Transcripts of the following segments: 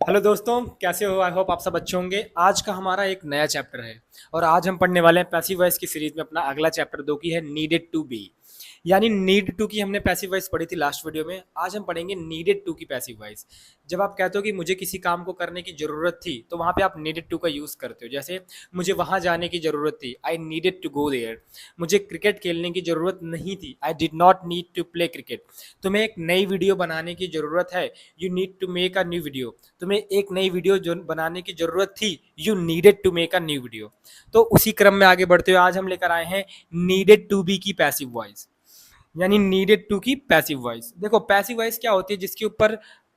Hello दोस्तों, कैसे हो? आई होप आप सब अच्छे होंगे। आज का हमारा एक नया चैप्टर है और आज हम पढ़ने वाले हैं पैसिव वॉइस की सीरीज में अपना अगला चैप्टर जो कि है नीडेड टू बी। यानी नीड टू की हमने पैसिव वॉइस पढ़ी थी लास्ट वीडियो में, आज हम पढ़ेंगे नीडेड टू की पैसिव वॉइस। जब आप कहते हो कि मुझे किसी काम को करने की जरूरत थी तो वहां पे आप नीडेड टू का यूज करते हो। जैसे मुझे वहां जाने की जरूरत थी, I needed to go there. मुझे क्रिकेट खेलने की जरूरत नहीं थी, I did not need to play cricket. तुम्हें एक नई वीडियो बनाने की जरूरत है, you need to make a new video. तुम्हें एक नई वीडियो जो बनाने की जरूरत थी, you needed to make a new video. तो उसी क्रम में आगे बढ़ते हुए आज हम लेकर आए हैं नीडेड टू बी की पैसिव वॉइस। यानी नीडेड टू की पैसिव वॉइस। देखो पैसिव वॉइस क्या होती है,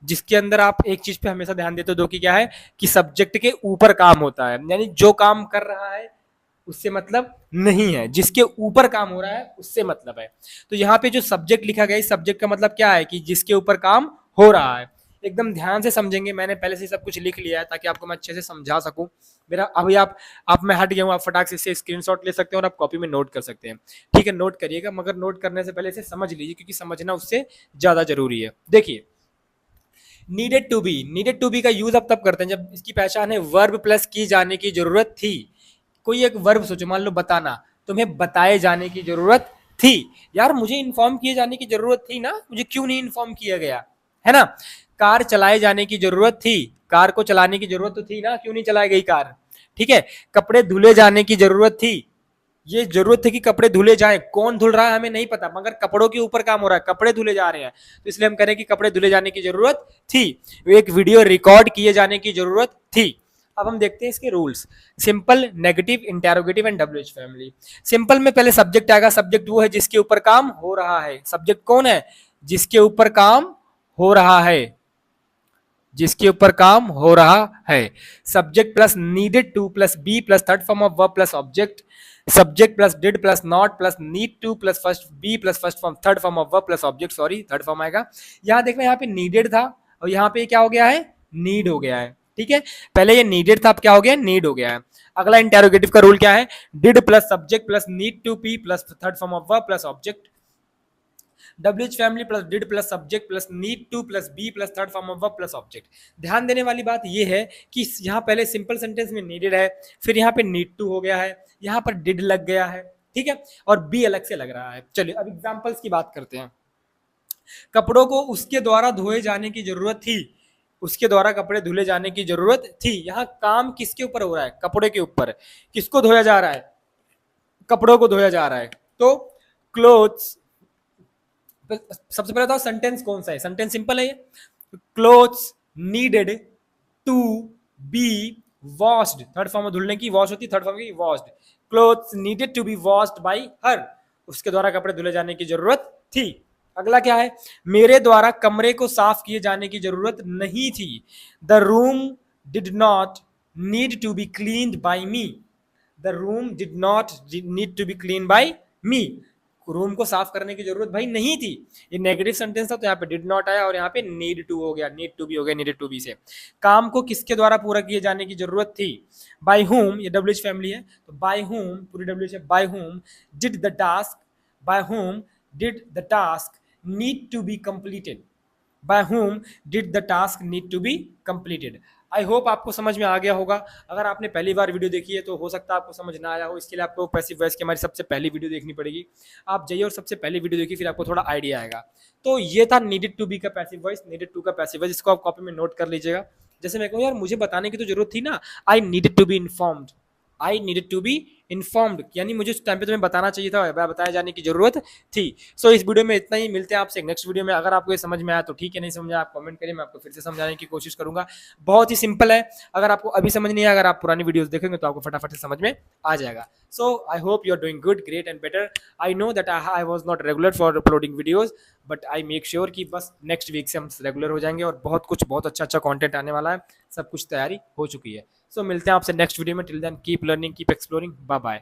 जिसके अंदर आप एक चीज पे हमेशा ध्यान देते हो, जो कि क्या है कि सब्जेक्ट के ऊपर काम होता है। यानी जो काम कर रहा है उससे मतलब नहीं है, जिसके ऊपर काम हो रहा है उससे मतलब है। तो यहाँ पे जो सब्जेक्ट लिखा गया है, इस सब्जेक्ट का मतलब क्या है कि जिसके ऊपर काम हो रहा है। एकदम ध्यान से समझेंगे, मैंने पहले से सब कुछ लिख लिया है ताकि आपको मैं अच्छे से समझा सकूं। मेरा अभी आप मैं हट गया हूँ, आप फटाक से स्क्रीनशॉट ले सकते हैं और आप कॉपी में नोट कर सकते हैं। ठीक है, नोट करिएगा, मगर नोट करने से पहले इसे समझ लीजिए क्योंकि समझना उससे ज्यादा जरूरी है। देखिए, नीडेड टू बी का यूज अब तब करते हैं जब इसकी पहचान है वर्ब प्लस की जाने की जरूरत थी। कोई एक वर्ब सोचो, मान लो बताना, तुम्हें बताए जाने की जरूरत थी। यार मुझे इन्फॉर्म किए जाने की जरूरत थी ना, मुझे क्यों नहीं इन्फॉर्म किया गया, है ना। कार चलाए जाने की जरूरत थी, कार को चलाने की जरूरत तो थी ना, क्यों नहीं चलाई गई कार। ठीक है, कपड़े धुले जाने की जरूरत थी, ये जरूरत थी कि कपड़े धुले जाएं। कौन धुल रहा है हमें नहीं पता, मगर कपड़ों के ऊपर काम हो रहा है, कपड़े धुले जा रहे हैं, तो इसलिए हम कह रहे हैं कि कपड़े धुले जाने की जरूरत थी। एक वीडियो रिकॉर्ड किए जाने की जरूरत थी। अब हम देखते हैं इसके rules. Simple, negative, interrogative and WH family. Simple में पहले सब्जेक्ट आएगा, सब्जेक्ट वो है जिसके ऊपर काम हो रहा है। सब्जेक्ट कौन है? जिसके ऊपर काम हो रहा है, जिसके ऊपर काम हो रहा है। Subject plus needed to plus be plus third form of verb plus object. Subject plus did plus not plus need to plus first be plus first form third form of verb plus object, sorry third form आएगा। यहां देखना, यहाँ पे needed था और यहाँ पे क्या हो गया है, नीड हो गया है। ठीक है, पहले ये नीडेड था, अब क्या हो गया, नीड हो गया है। अगला इंटेरोगेटिव का रूल क्या है, did plus subject plus need to be plus third form of verb plus object. W H family plus did plus subject plus need to plus be plus third form of verb plus object. ध्यान देने वाली बात यह है कि यहाँ पहले simple sentence में नीडेड है, फिर यहाँ पे नीड टू हो गया है, यहाँ पर डिड लग गया है। ठीक है, और बी अलग से लग रहा है। चलिए अब एग्जाम्पल्स की बात करते हैं। कपड़ों को उसके द्वारा धोए जाने की जरूरत थी, उसके द्वारा कपड़े धुले जाने की जरूरत थी। यहाँ काम किसके ऊपर हो रहा है, कपड़े के ऊपर। किसको धोया जा रहा है, कपड़ों को धोया जा रहा है। तो क्लोथ्स, सबसे पहले तो सेंटेंस कौन सा है, सेंटेंस सिंपल है ये। Clothes needed to be washed, third form में धुलने की वॉश होती है, थर्ड फॉर्म की washed. Clothes needed to be washed by her, उसके द्वारा कपड़े धुले जाने की जरूरत थी। अगला क्या है, मेरे द्वारा कमरे को साफ किए जाने की जरूरत नहीं थी। The room did not need to be cleaned by me, the room did not need to be clean by me. Room को साफ करने की जरूरत भाई नहीं थी। ये नेगेटिव सेंटेंस था तो यहाँ पे डिड नॉट आया और यहाँ पे नीड टू हो गया, नीड टू बी हो गया नीडेड टू बी से। काम को किसके द्वारा पूरा किए जाने की जरूरत थी, बाय होम, ये डब्ल्यूएच फैमिली है तो बाय होम, पूरी डब्ल्यूएच है, by whom did the task, by whom did the task need to be completed, by whom did the task need to be completed। I hope आपको समझ में आ गया होगा। अगर आपने पहली बार वीडियो देखी है तो हो सकता है आपको समझ ना आया हो, इसके लिए आपको पैसिव वॉइस की हमारी सबसे पहली वीडियो देखनी पड़ेगी। आप जाइए और सबसे पहली वीडियो देखिए, फिर आपको थोड़ा आइडिया आएगा। तो ये था नीडेड टू बी का पैसिव वॉइस, नीडेड टू का पैसिव वॉइस, इसको आप कॉपी में नोट कर लीजिएगा। जैसे मैं कहूँ यार मुझे बताने की तो जरूरत थी ना, I needed to be informed, I needed to be informed, यानी मुझे उस टाइम पे तुम्हें बताना चाहिए था, बताया जाने की जरूरत थी। सो इस वीडियो में इतना ही, मिलते हैं आपसे नेक्स्ट वीडियो में। अगर आपको ये समझ में आया तो ठीक है, नहीं समझ आया आप कमेंट करिए, मैं आपको फिर से समझाने की कोशिश करूंगा। बहुत ही सिंपल है, अगर आपको अभी समझ नहीं आया, अगर आप पुरानी वीडियोस देखेंगे तो आपको फटाफट से समझ में आ जाएगा। So I hope you are doing good, great and better. I know that I was not regular for uploading videos, but I make sure कि बस नेक्स्ट वीक से हम रेगुलर हो जाएंगे और बहुत अच्छा अच्छा कंटेंट आने वाला है। सब कुछ तैयारी हो चुकी है। सो मिलते हैं आपसे नेक्स्ट वीडियो में। Till then keep learning, keep exploring, bye bye.